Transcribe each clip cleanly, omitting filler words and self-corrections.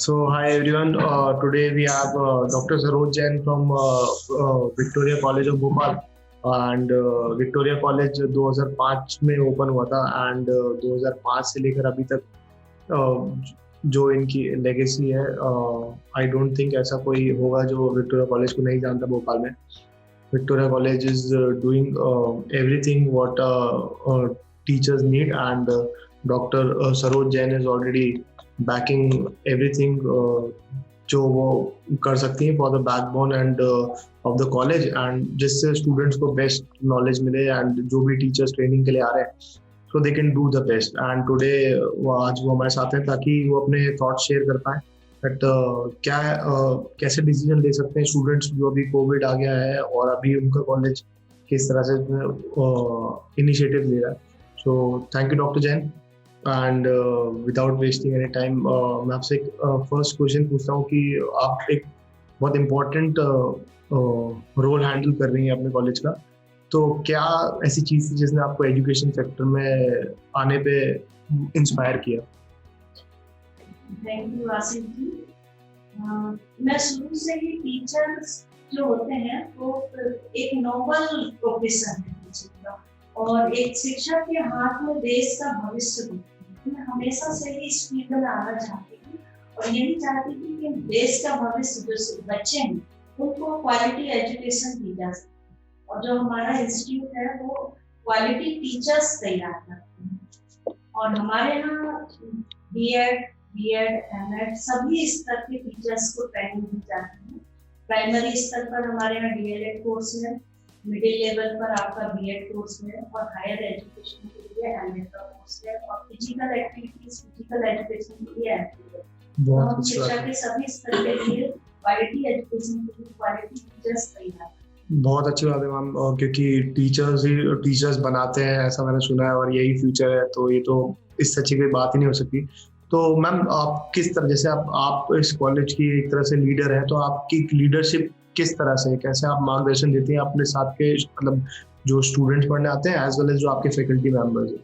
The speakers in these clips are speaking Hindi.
Hi everyone. Today we have Dr. Saroj Jain from Victoria College of Bhopal. And Victoria College 2005 में ओपन हुआ था and 2005 से लेकर अभी तक जो इनकी लेगेसी है, आई डोंट थिंक ऐसा कोई होगा जो विक्टोरिया कॉलेज को नहीं जानता भोपाल में. Victoria College is doing everything what teachers need, and Dr. Saroj Jain is already backing everything जो वो कर सकती हैं for the backbone and of the college, and जिससे students को best knowledge मिले and जो भी teachers training के लिए आ रहे हैं so they can do the best. And today आज वो हमारे साथ हैं ताकि वो अपने thoughts share कर पाएं बट क्या कैसे डिसीजन ले सकते हैं स्टूडेंट्स जो अभी कोविड आ गया है और अभी उनका कॉलेज किस तरह से इनिशिएटिव ले रहा है. So thank you doctor Jain. And without wasting any time मैं आपसे एक फर्स्ट क्वेश्चन पूछता हूँ कि आप एक बहुत इम्पोर्टेंट रोल हैंडल कर रही हैं अपने कॉलेज का, तो क्या ऐसी चीज़ थी जिसने आपको एजुकेशन सेक्टर में आने पे इंस्पायर किया? थैंक यू आसिफ जी. मैं शुरू से ही टीचर्स जो होते हैं वो एक नोबल प्रोफेशन है टीचिंग का, और एक शिक्षक के हाथ में देश का भविष्य होता है. मैं हमेशा से ही इस फील्ड में आना चाहती थी और यही चाहती थी कि देश का भविष्य जो बच्चे हैं उनको क्वालिटी एजुकेशन दी जा सके, और जो हमारा इंस्टीट्यूट है वो क्वालिटी टीचर्स तैयार करते हैं. और हमारे यहाँ बीएड, एमएड सभी स्तर के टीचर्स को ट्रेनिंग दी जाती है. प्राइमरी स्तर पर हमारे यहाँ डीएलएड कोर्स है, मिडिल लेवल पर आपका बीएड कोर्स है, और हायर एजुकेशन के लिए एमएड का कोर्स है, और फिजिकल एजुकेशन के लिए एमएड. बहुत शिक्षा के सभी स्तर के लिए क्वालिटी एजुकेशन के लिए क्वालिटी टीचर्स तैयार. बहुत अच्छी बात है मैम, क्योंकि टीचर्स बनाते हैं ऐसा मैंने सुना है, और यही फ्यूचर है, तो ये तो इससे अच्छी कोई बात ही नहीं हो सकती. तो मैम आप किस तरह, जैसे आप इस कॉलेज की एक तरह से लीडर हैं, तो आपकी लीडरशिप किस तरह से, कैसे आप मार्गदर्शन देती हैं अपने साथ के मतलब जो स्टूडेंट्स पढ़ने आते हैं एज वेल एज जो आपके फैकल्टी मेंबर्स हैं?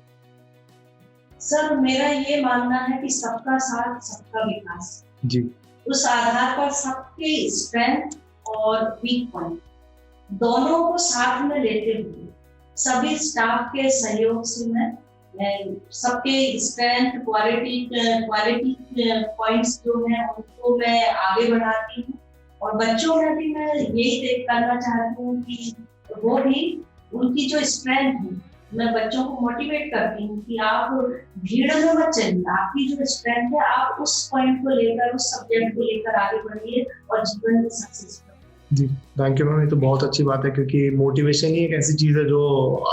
सर मेरा ये मानना है कि सबका साथ सबका विकास जी. उस आधार पर सबके स्ट्रेंथ और वीक पॉइंट दोनों को साथ में लेते हुए सभी स्टाफ के सहयोग से मैं सबके स्ट्रेंथ क्वालिटी पॉइंट्स जो है उनको मैं आगे बढ़ाती हूँ, और बच्चों में भी मैं यही करना चाहती हूँ कि वो भी उनकी जो स्ट्रेंथ है मैं बच्चों को मोटिवेट करती हूँ कि आप भीड़ में मत चलिए, आपकी जो स्ट्रेंथ है आप उस पॉइंट को लेकर, उस सब्जेक्ट को लेकर आगे बढ़िए और जीवन में सक्सेस करिए. जी थैंक यू मैम, ये तो बहुत अच्छी बात है, क्योंकि मोटिवेशन ही एक ऐसी चीज़ है जो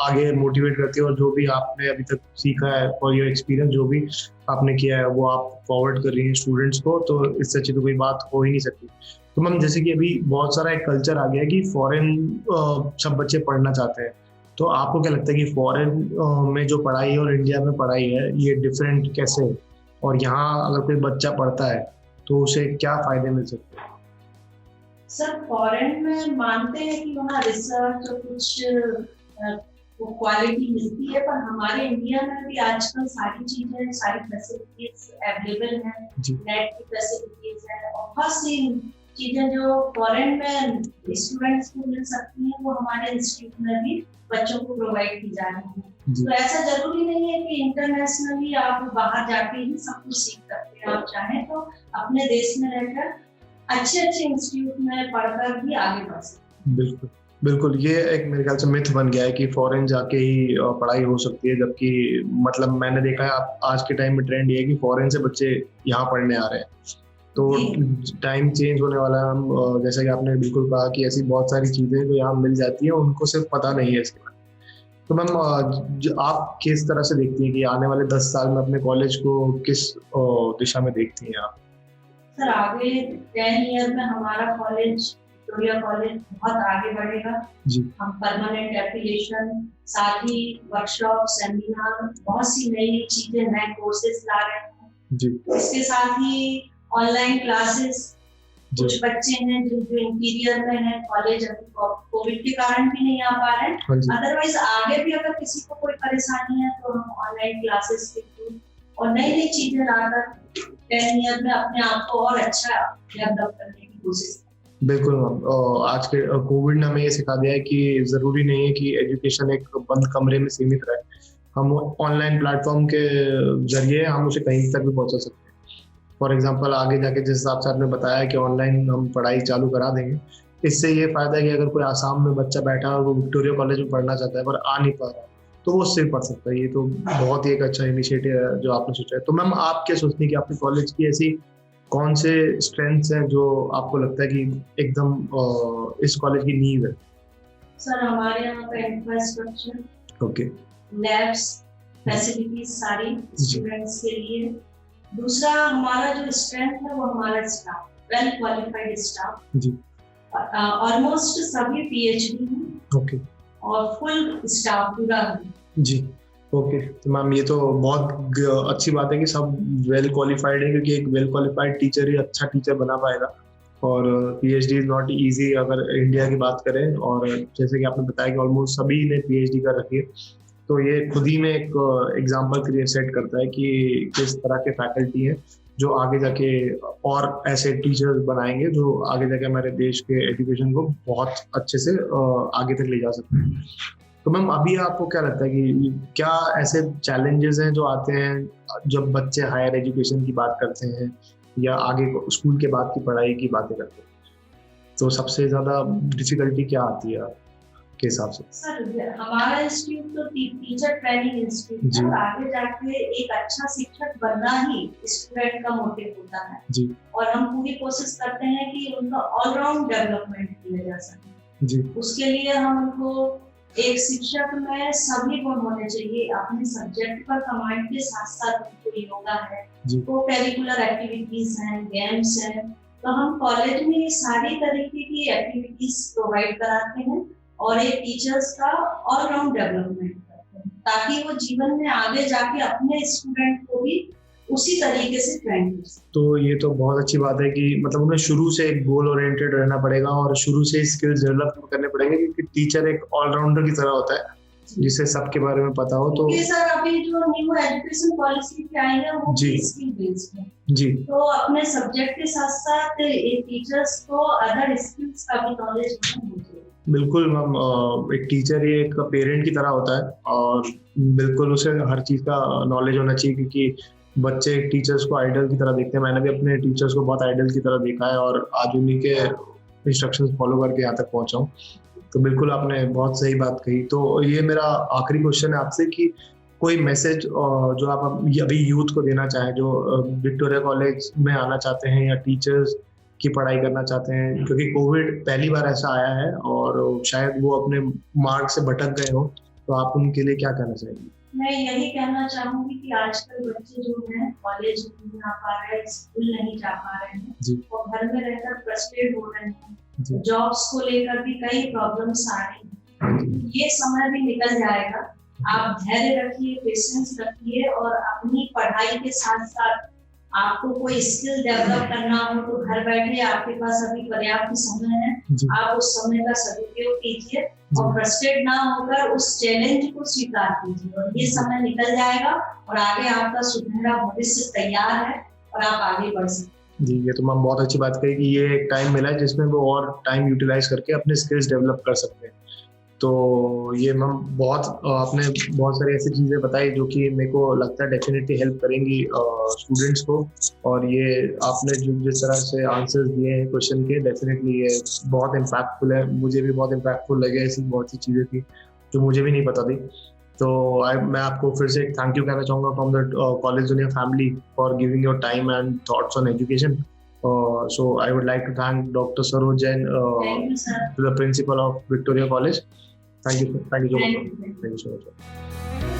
आगे मोटिवेट करती है, और जो भी आपने अभी तक सीखा है और योर एक्सपीरियंस जो भी आपने किया है वो आप फॉरवर्ड कर रही हैं स्टूडेंट्स को, तो इससे अच्छी तो कोई बात हो ही नहीं सकती. तो मैम जैसे कि अभी बहुत सारा एक कल्चर आ गया है कि फॉरेन सब बच्चे पढ़ना चाहते हैं, तो आपको क्या लगता है कि फॉरेन में जो पढ़ाई है और इंडिया में पढ़ाई है ये डिफरेंट कैसे है, और यहाँ अगर कोई बच्चा पढ़ता है तो उसे क्या फायदे मिल सकते हैं? सर फॉरेन में मानते हैं कि वहाँ रिसर्च और कुछ क्वालिटी मिलती है, पर हमारे इंडिया में भी आजकल सारी चीजें, सारी फैसिलिटीज अवेलेबल हैं, नेट की फैसिलिटीज है, और बहुत सी चीजें जो फॉरेन में स्टूडेंट्स को मिल सकती हैं वो हमारे इंस्टीट्यूट में भी बच्चों को प्रोवाइड की जा रही है. तो ऐसा जरूरी नहीं है कि इंटरनेशनली आप बाहर जाके ही सब कुछ सीख सकते हैं. आप चाहें तो अपने देश में रहकर अच्छे इंस्टीट्यूट में पढ़कर भी आगे बढ़ सकते. बिल्कुल बिल्कुल, ये एक मेरे ख्याल से मिथ बन गया है कि फॉरेन जाके ही पढ़ाई हो सकती है, जबकि मतलब मैंने देखा है आज के टाइम में ट्रेंड ये है कि फॉरेन से बच्चे यहाँ पढ़ने आ रहे हैं. तो टाइम चेंज होने वाला है. हम जैसा कि आपने बिल्कुल कहा कि ऐसी बहुत सारी चीज़ें जो यहाँ मिल जाती है उनको सिर्फ पता नहीं है इसके बारे में. तो मैम आप किस तरह से देखती हैं कि आने वाले 10 साल में अपने कॉलेज को किस दिशा में देखती हैं आप? सर आगे 10 ईयर में हमारा कॉलेज, विक्टोरिया कॉलेज बहुत आगे बढ़ेगा. जी. हम परमानेंट एफिलिएशन, साथ ही वर्कशॉप, सेमिनार, बहुत सी नई चीजें, नए कोर्सेज ला रहे हैं. जी. इसके साथ ही ऑनलाइन क्लासेस, कुछ बच्चे हैं जो इंटीरियर में हैं, कॉलेज अभी कोविड के कारण भी नहीं आ पा रहे हैं. अदरवाइज आगे भी अगर किसी को कोई परेशानी है तो हम ऑनलाइन क्लासेस के थ्रू और नई नई चीजें लाकर 10 ईयर में अपने आप को और अच्छा डेवलप करने की कोशिश करें। बिल्कुल मैम, आज के कोविड ने हमें ये सिखा दिया है कि जरूरी नहीं है कि एजुकेशन एक बंद कमरे में सीमित रहे। हम ऑनलाइन प्लेटफॉर्म के जरिए हम उसे कहीं तक भी पहुंचा सकते हैं। फॉर एग्जांपल आगे जाके जिस हिसाब से आपने बताया कि ऑनलाइन हम पढ़ाई चालू करा देंगे, इससे ये फायदा है कि अगर कोई आसाम में बच्चा बैठा है और वो विक्टोरिया कॉलेज में पढ़ना चाहता है पर आ नहीं पा रहा, तो वो उससे पढ़ सकता है। ये तो बहुत ही एक अच्छा इनिशिएटिव है जो आपने सोचा है। तो मैम आप क्या सोचती हैं कि आपके कॉलेज की ऐसी कौन से स्ट्रेंथ्स हैं जो आपको लगता है कि एकदम इस कॉलेज की नींव है? सर हमारे यहाँ का इंफ्रास्ट्रक्चर, ओके, लैब्स, फैसिलिटीज सारी स्टूडेंट्स के लिए। दूसरा हमारा जो स्ट्रेंथ है वो हमारा स्टाफ, वेल क्वालिफाइड स्टाफ जी, ऑलमोस्ट सभी पीएचडी हैं ओके, और फुल स्टाफ पूरा है जी, ओके। तो मैम ये तो बहुत अच्छी बात है कि सब वेल क्वालिफाइड है, क्योंकि एक वेल क्वालिफाइड टीचर ही अच्छा टीचर बना पाएगा। और पीएचडी इज नॉट इजी अगर इंडिया की बात करें, और जैसे कि आपने बताया कि ऑलमोस्ट सभी ने पीएचडी कर रखी है, तो ये खुद ही में एक एग्जाम्पल क्रिएट सेट करता है कि किस तरह के फैकल्टी हैं जो आगे जाके और ऐसे टीचर्स बनाएंगे जो आगे जाके हमारे देश के एजुकेशन को बहुत अच्छे से आगे तक ले जा सकते हैं। तो मैम अभी आपको क्या लगता है कि क्या ऐसे चैलेंजेस हैं जो आते हैं जब बच्चे हायर एजुकेशन की बात करते हैं या आगे स्कूल के बाद की पढ़ाई की बातें करते हैं, तो सबसे ज्यादा डिफिकल्टी क्या आती है आपके हिसाब से? सर हमारा इंस्टीट्यूट तो टीचर ट्रेनिंग इंस्टीट्यूट है और आगे जाके एक अच्छा शिक्षक बनना ही स्टूडेंट का मोटिव होता है जी, और हम पूरी कोशिश करते हैं कि उनका ऑलराउंड डेवलपमेंट किया जा सके जी, उसके लिए हम उनको एक शिक्षक में सभी गुण होने चाहिए। अपने सब्जेक्ट पर कमांड के साथ साथ उनको योगा है, को करिकुलर एक्टिविटीज हैं, गेम्स हैं, तो हम कॉलेज में सारी तरीके की एक्टिविटीज प्रोवाइड कराते हैं और एक टीचर्स का ऑलराउंड डेवलपमेंट करते हैं ताकि वो जीवन में आगे जाके अपने स्टूडेंट को भी उसी तरीके से ट्रेन कर सके। तो ये तो बहुत अच्छी बात है कि मतलब उन्हें शुरू से एक गोल ओरिएंटेड रहना पड़ेगा और शुरू से स्किल्स डेवलप करने पड़ेंगे, क्योंकि टीचर एक ऑलराउंडर की तरह होता है जिसे सबके बारे में पता हो। तो सर अभी जो न्यू एजुकेशन पॉलिसी की आई है वो स्किल बेस्ड है जी, तो अपने सब्जेक्ट के साथ साथ टीचर्स को अदर स्किल्स का भी नॉलेज होना चाहिए। बिल्कुल मैम, एक टीचर ही एक पेरेंट की तरह होता है और बिल्कुल उसे हर चीज का नॉलेज होना चाहिए, क्योंकि बच्चे टीचर्स को आइडल की तरह देखते हैं। मैंने भी अपने टीचर्स को बहुत आइडल की तरह देखा है और आज उन्हीं के इंस्ट्रक्शंस फॉलो करके यहाँ तक पहुंचा हूँ। तो बिल्कुल आपने बहुत सही बात कही। तो ये मेरा आखिरी क्वेश्चन है आपसे कि कोई मैसेज जो आप अभी यूथ को देना चाहें जो विक्टोरिया कॉलेज में आना चाहते हैं या टीचर्स की पढ़ाई करना चाहते हैं, क्योंकि कोविड पहली बार ऐसा आया है और शायद वो अपने मार्ग से भटक गए हो, तो आप उनके लिए क्या कहना चाहेंगे? मैं यही कहना चाहूंगी कि आजकल बच्चे जो हैं कॉलेज नहीं आ पा रहे हैं, स्कूल नहीं जा पा रहे हैं और घर में रहकर फ्रस्ट्रेट हो रहे हैं, जॉब्स को लेकर भी कई प्रॉब्लम्स आ रही हैं। ये समय भी निकल जाएगा। आप धैर्य रखिए, पेशेंस रखिए और अपनी पढ़ाई के साथ साथ आपको कोई स्किल डेवलप करना हो तो घर बैठे आपके पास अभी पर्याप्त समय है, आप उस समय का सदुपयोग कीजिए और फ्रस्ट्रेट ना होकर उस चैलेंज को स्वीकार कीजिए और ये समय निकल जाएगा और आगे आपका सुनहरा भविष्य तैयार है और आप आगे बढ़ सकते हैं। जी, ये तो मैम बहुत अच्छी बात कही कि ये एक टाइम मिला है जिसमें वो और टाइम यूटिलाइज करके अपने स्किल्स डेवलप कर सकते हैं। तो ये मैम बहुत आपने बहुत सारी ऐसी चीज़ें बताई जो कि मेरे को लगता है डेफिनेटली हेल्प करेंगी स्टूडेंट्स को, और ये आपने जिस तरह से आंसर्स दिए हैं क्वेश्चन के, डेफिनेटली ये बहुत इम्पैक्टफुल है। मुझे भी बहुत इम्पैक्टफुल लगे, ऐसी बहुत सी चीज़ें थी जो मुझे भी नहीं पता थी। तो मैं आपको फिर से थैंक यू कहना चाहूँगा from the college junior family for giving your time and thoughts on education. So I would like to thank Dr. Saroj Jain, Thank you, sir. the principal of Victoria College. Thank you so much. Thank you. Thank you so much.